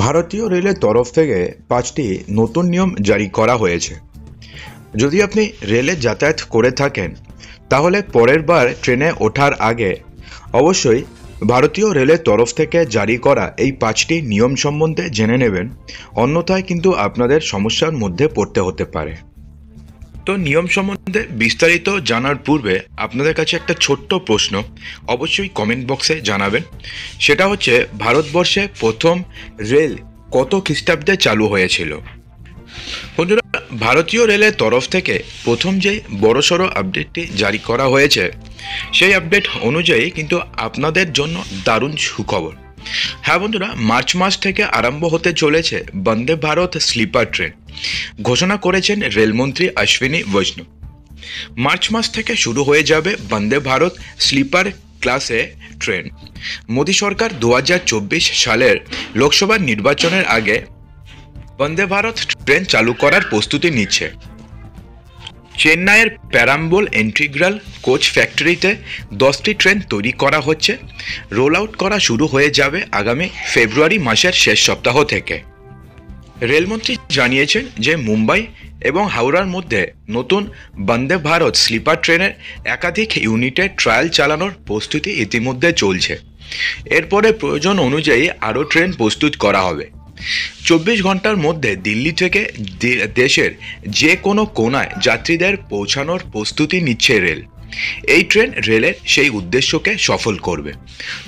ভারতীয় রেলের তরফ থেকে 5টি নতুন নিয়ম জারি করা হয়েছে। যদি আপনি রেলে যাতায়াত করে থাকেন তাহলে পরের বার ট্রেনে ওঠার আগে অবশ্যই ভারতীয় রেলের তরফ থেকে জারি করা এই 5টি নিয়ম সম্বন্ধে জেনে নেবেন, অন্যথায় কিন্তু আপনাদের সমস্যার মধ্যে পড়তে হতে পারে। তো নিয়ম সম্বন্ধে বিস্তারিত জানার পূর্বে আপনাদের কাছে একটা ছোট্ট প্রশ্ন অবশ্যই কমেন্ট বক্সে জানাবেন। সেটা হচ্ছে, ভারতবর্ষে প্রথম রেল কত খ্রিস্টাব্দে চালু হয়েছিল? বন্ধুরা, ভারতীয় রেলের তরফ থেকে প্রথম যে বড়সড় আপডেটটি জারি করা হয়েছে সেই আপডেট অনুযায়ী কিন্তু আপনাদের জন্য দারুণ সুখবর। হ্যাঁ বন্ধুরা, মার্চ মাস থেকে আরম্ভ হতে চলেছে বন্দে ভারত স্লিপার ট্রেন, ঘোষণা করেছেন রেলমন্ত্রী অশ্বিনী বৈষ্ণব। মার্চ মাস থেকে শুরু হয়ে যাবে বন্দে ভারত স্লিপার ক্লাসে ট্রেন। মোদী সরকার 2024 সালের লোকসভা নির্বাচনের আগে বন্দে ভারত ট্রেন চালু করার প্রস্তুতি নিচ্ছে। চেন্নাইয়ের প্যারাম্বল ইন্টিগ্রাল কোচ ফ্যাক্টরিতে 10টি ট্রেন তৈরি করা হচ্ছে। রোল আউট করা শুরু হয়ে যাবে আগামী ফেব্রুয়ারি মাসের শেষ সপ্তাহ থেকে। রেলমন্ত্রী জানিয়েছেন যে মুম্বাই এবং হাওড়ার মধ্যে নতুন বন্দে ভারত স্লিপার ট্রেনের একাধিক ইউনিটের ট্রায়াল চালানোর প্রস্তুতি ইতিমধ্যে চলছে। এরপরে প্রয়োজন অনুযায়ী আরও ট্রেন প্রস্তুত করা হবে। 24 ঘন্টার মধ্যে দিল্লি থেকে দেশের যে কোনো কোনায় যাত্রীদের পৌঁছানোর প্রস্তুতি নিচ্ছে রেল। এই ট্রেন রেলের সেই উদ্দেশ্যকে সফল করবে।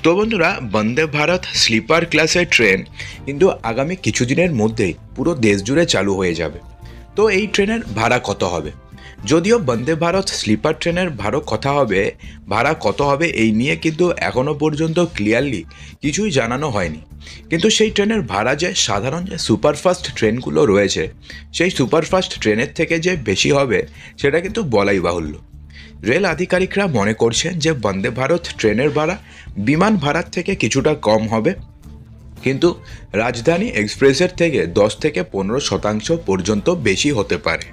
তো বন্ধুরা, বন্দে ভারত স্লিপার ক্লাসের ট্রেন কিন্তু আগামী কিছুদিনের মধ্যেই পুরো দেশ জুড়ে চালু হয়ে যাবে। তো এই ট্রেনের ভাড়া কত হবে? যদিও বন্দে ভারত স্লিপার ট্রেনের ভাড়া কত হবে এই নিয়ে কিন্তু এখনও পর্যন্ত ক্লিয়ারলি কিছুই জানানো হয়নি। কিন্তু সেই ট্রেনের ভাড়া যে সাধারণ যে সুপারফাস্ট ট্রেনগুলো রয়েছে সেই সুপারফাস্ট ট্রেনের থেকে যে বেশি হবে সেটা কিন্তু বলাই বাহুল্য। রেল আধিকারিকরা মনে করছেন যে বন্দে ভারত ট্রেনের ভাড়া বিমান ভাড়ার থেকে কিছুটা কম হবে, কিন্তু রাজধানী এক্সপ্রেসের থেকে 10 থেকে 15% পর্যন্ত বেশি হতে পারে।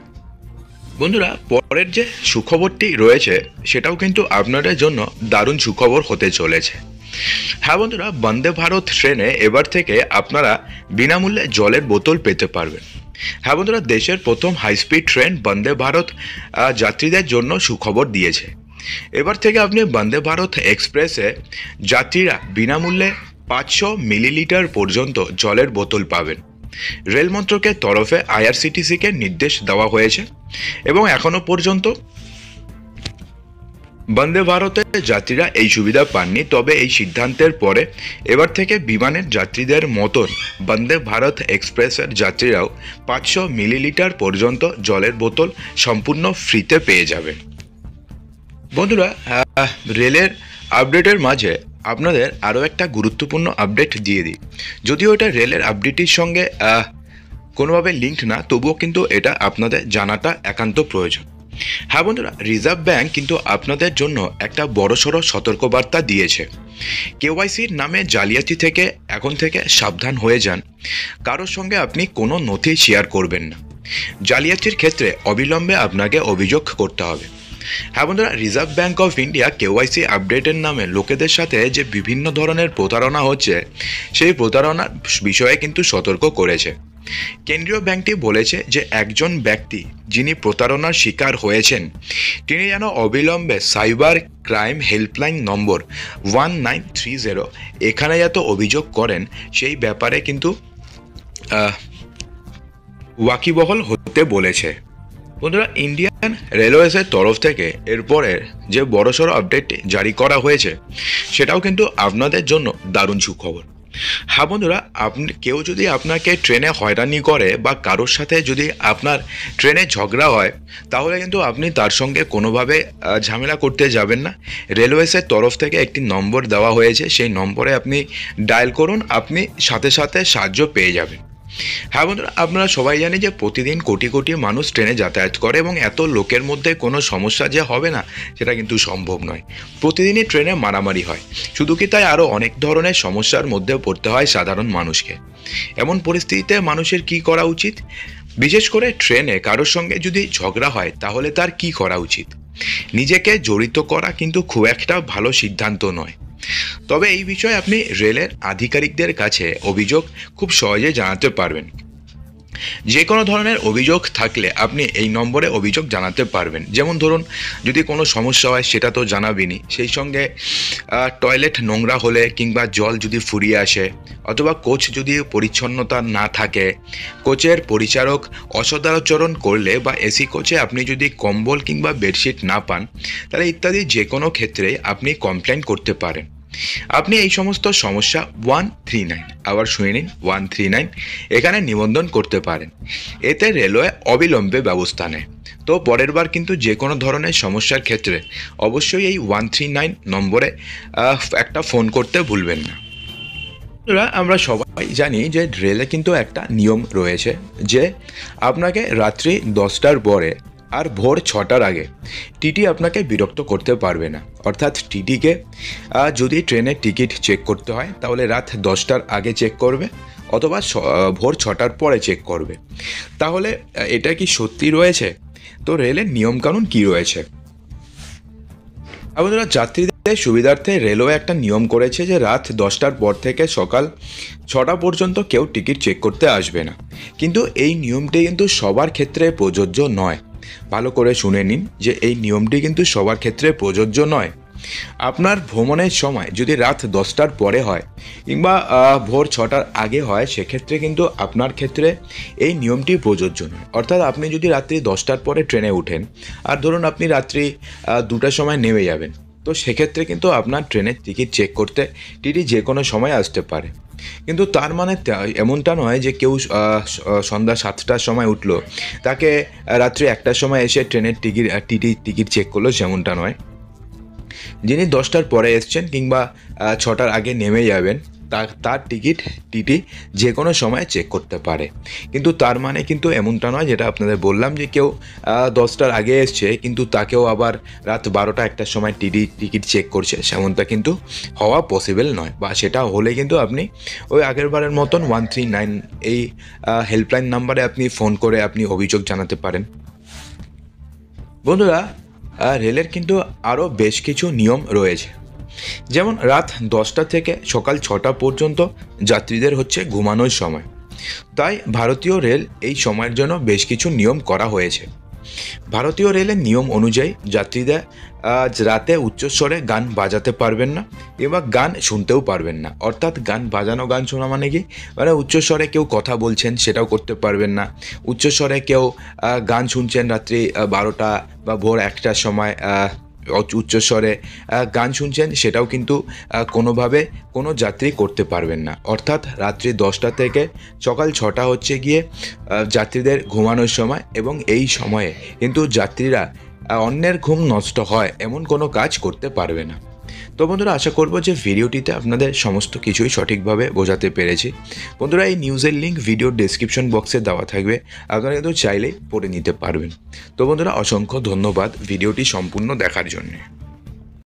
বন্ধুরা, পরের যে সুখবরটি রয়েছে সেটাও কিন্তু আপনাদের জন্য দারুণ সুখবর হতে চলেছে। হ্যাঁ বন্ধুরা, বন্দে ভারত ট্রেনে এবার থেকে আপনারা বিনামূল্যে জলের বোতল পেতে পারবেন। হ্যাঁ বন্ধুরা, দেশের প্রথম হাইস্পিড ট্রেন বন্দে ভারত যাত্রীদের জন্য সুখবর দিয়েছে। এবার থেকে আপনি বন্দে ভারত এক্সপ্রেসে যাত্রীরা বিনামূল্যে 500 মিলিলিটার পর্যন্ত জলের বোতল পাবেন। রেল মন্ত্রকের তরফে আইআরসিটিসিকে নির্দেশ দেওয়া হয়েছে এবং এখনও পর্যন্ত বন্দে ভারতের যাত্রীরা এই সুবিধা পাননি। তবে এই সিদ্ধান্তের পরে এবার থেকে বিমানের যাত্রীদের মতন বন্দে ভারত এক্সপ্রেসের যাত্রীরাও 500 মিলিলিটার পর্যন্ত জলের বোতল সম্পূর্ণ ফ্রিতে পেয়ে যাবেন। বন্ধুরা, রেলের আপডেটের মাঝে আপনাদের আরও একটা গুরুত্বপূর্ণ আপডেট দিয়ে দিই। যদিও এটা রেলের আপডেটের সঙ্গে কোনোভাবে লিঙ্কড না, তবুও কিন্তু এটা আপনাদের জানাটা একান্ত প্রয়োজন। হ্যাঁ বন্ধুরা, রিজার্ভ ব্যাঙ্ক কিন্তু আপনাদের জন্য একটা বড়সড় সতর্কবার্তা দিয়েছে। কেওয়াইসির নামে জালিয়াতি থেকে এখন থেকে সাবধান হয়ে যান। কারোর সঙ্গে আপনি কোনো নথি শেয়ার করবেন না। জালিয়াতির ক্ষেত্রে অবিলম্বে আপনাকে অভিযোগ করতে হবে। হ্যাঁ বন্ধুরা, reserve bank of India KYC আপডেটের নামে লোকেদের সাথে যে বিভিন্ন ধরনের প্রতারণা হচ্ছে সেই প্রতারণার বিষয়ে কিন্তু সতর্ক করেছে। কেন্দ্রীয় ব্যাংকটি বলেছে যে একজন ব্যক্তি যিনি প্রতারণার শিকার হয়েছেন তিনি যেন অবিলম্বে সাইবার ক্রাইম হেল্পলাইন নম্বর 1930 এখানে যত অভিযোগ করেন সেই ব্যাপারে কিন্তু ওয়াকিবহল হতে বলেছে। বন্ধুরা, ইন্ডিয়ান রেলওয়েজের তরফ থেকে এরপরের যে বড়সড় আপডেট জারি করা হয়েছে সেটাও কিন্তু আপনাদের জন্য দারুণ সুখবর। হ্যাঁ বন্ধুরা, কেউ যদি আপনাকে ট্রেনে হয়রানি করে বা কারোর সাথে যদি আপনার ট্রেনে ঝগড়া হয় তাহলে কিন্তু আপনি তার সঙ্গে কোনোভাবে ঝামেলা করতে যাবেন না। রেলওয়েজের তরফ থেকে একটি নম্বর দেওয়া হয়েছে, সেই নম্বরে আপনি ডায়াল করুন, আপনি সাথে সাথে সাহায্য পেয়ে যাবেন। হ্যাঁ বন্ধুরা, আপনারা সবাই জানেন যে প্রতিদিন কোটি কোটি মানুষ ট্রেনে যাতায়াত করে এবং এত লোকের মধ্যে কোনো সমস্যা যে হবে না সেটা কিন্তু সম্ভব নয়। প্রতিদিনই ট্রেনে মারামারি হয়, শুধু কি তাই, আরও অনেক ধরনের সমস্যার মধ্যে পড়তে হয় সাধারণ মানুষকে। এমন পরিস্থিতিতে মানুষের কি করা উচিত? বিশেষ করে ট্রেনে কারোর সঙ্গে যদি ঝগড়া হয় তাহলে তার কি করা উচিত? নিজেকে জড়িত করা কিন্তু খুব একটা ভালো সিদ্ধান্ত নয়। তবে এই বিষয়ে আপনি রেলের আধিকারিকদের কাছে অভিযোগ খুব সহজেই জানাতে পারবেন। যে কোনো ধরনের অভিযোগ থাকলে আপনি এই নম্বরে অভিযোগ জানাতে পারবেন। যেমন ধরুন, যদি কোনো সমস্যা হয় সেটা তো জানাবেনই, সেই সঙ্গে টয়লেট নোংরা হলে কিংবা জল যদি ফুরিয়ে আসে, অথবা কোচ যদি পরিচ্ছন্নতা না থাকে, কোচের পরিচারক অসদাচরণ করলে, বা এসি কোচে আপনি যদি কম্বল কিংবা বেডশিট না পান, তাহলে ইত্যাদি যে কোনো ক্ষেত্রে আপনি কমপ্লেন করতে পারেন। আপনি এই সমস্ত সমস্যা 139, আবার শুনে নিন, 139 এখানে নিবন্ধন করতে পারেন। এতে রেলওয়ে অবিলম্বে ব্যবস্থা নেয়। তো পরের বার কিন্তু যে কোনো ধরনের সমস্যার ক্ষেত্রে অবশ্যই এই 139 নম্বরে একটা ফোন করতে ভুলবেন না। আমরা সবাই জানি যে রেলে কিন্তু একটা নিয়ম রয়েছে যে আপনাকে রাত্রি 10টার পরে আর ভোর 6টার আগে টিটি আপনাকে বিরক্ত করতে পারবে না। অর্থাৎ টিটিকে যদি ট্রেনের টিকিট চেক করতে হয় তাহলে রাত 10টার আগে চেক করবে, অথবা ভোর 6টার পরে চেক করবে। তাহলে এটা কি সত্যি রয়েছে? তো রেলের নিয়মকানুন কি রয়েছে? বন্ধুরা, যাত্রীদের সুবিধার্থে রেলওয়ে একটা নিয়ম করেছে যে রাত 10টার পর থেকে সকাল 6টা পর্যন্ত কেউ টিকিট চেক করতে আসবে না। কিন্তু এই নিয়মটি কিন্তু সবার ক্ষেত্রে প্রযোজ্য নয়। ভালো করে শুনে নিন যে এই নিয়মটি কিন্তু সবার ক্ষেত্রে প্রযোজ্য নয়। আপনার ভ্রমণের সময় যদি রাত 10টার পরে হয় কিংবা ভোর 6টার আগে হয়, সেক্ষেত্রে কিন্তু আপনার ক্ষেত্রে এই নিয়মটি প্রযোজ্য নয়। অর্থাৎ আপনি যদি রাত্রি 10টার পরে ট্রেনে ওঠেন আর ধরুন আপনি রাত্রি 2টার সময় নেমে যাবেন, তো সেক্ষেত্রে কিন্তু আপনার ট্রেনের টিকিট চেক করতে টিটি যে কোনো সময় আসতে পারে। কিন্তু তার মানে এমনটা নয় যে কেউ সন্ধ্যা 7টার সময় উঠলো, তাকে রাত্রি 1টার সময় এসে ট্রেনের টিকিট চেক করলো, যেমনটা নয়। যিনি 10টার পরে এসছেন কিংবা 6টার আগে নেমে যাবেন, তার টিকিট টিটি যে কোনো সময় চেক করতে পারে। কিন্তু তার মানে কিন্তু এমনটা নয়, যেটা আপনাদের বললাম যে কেউ 10টার আগে এসছে কিন্তু তাকেও আবার রাত 12টা 1টার সময় টিকিট চেক করছে, সেমনটা কিন্তু হওয়া পসিবল নয়। বা সেটা হলে কিন্তু আপনি ওই আগের বারের মতন 139 এই হেল্পলাইন নাম্বারে আপনি ফোন করে আপনি অভিযোগ জানাতে পারেন। বন্ধুরা, রেলের কিন্তু আরও বেশ কিছু নিয়ম রয়েছে। যেমন রাত 10টা থেকে সকাল 6টা পর্যন্ত যাত্রীদের হচ্ছে ঘুমানোর সময়। তাই ভারতীয় রেল এই সময়ের জন্য বেশ কিছু নিয়ম করা হয়েছে। ভারতীয় রেলের নিয়ম অনুযায়ী যাত্রীরা রাতে উচ্চস্বরে গান বাজাতে পারবেন না কিংবা গান শুনতেও পারবেন না। অর্থাৎ গান শোনা মানে কি, মানে উচ্চস্বরে কেউ কথা বলছেন সেটাও করতে পারবেন না। উচ্চস্বরে কেউ গান শুনছেন রাত্রি 12টা বা ভোর 1টার সময় উচ্চস্বরে গান শুনছেন, সেটাও কিন্তু কোনোভাবে কোনো যাত্রী করতে পারবেন না। অর্থাৎ রাত্রি 10টা থেকে সকাল 6টা হচ্ছে গিয়ে যাত্রীদের ঘুমানোর সময়, এবং এই সময়ে কিন্তু যাত্রীরা অন্যের ঘুম নষ্ট হয় এমন কোনো কাজ করতে পারবে না। তো বন্ধুরা, আশা করব যে ভিডিওটিতে আপনাদের সমস্ত কিছুই সঠিকভাবে বোঝাতে পেরেছি। বন্ধুরা, এই নিউজের লিঙ্ক ভিডিওর ডেসক্রিপশন বক্সে দেওয়া থাকবে, আপনারা কিন্তু চাইলেই পড়ে নিতে পারবেন। তো বন্ধুরা, অসংখ্য ধন্যবাদ ভিডিওটি সম্পূর্ণ দেখার জন্য।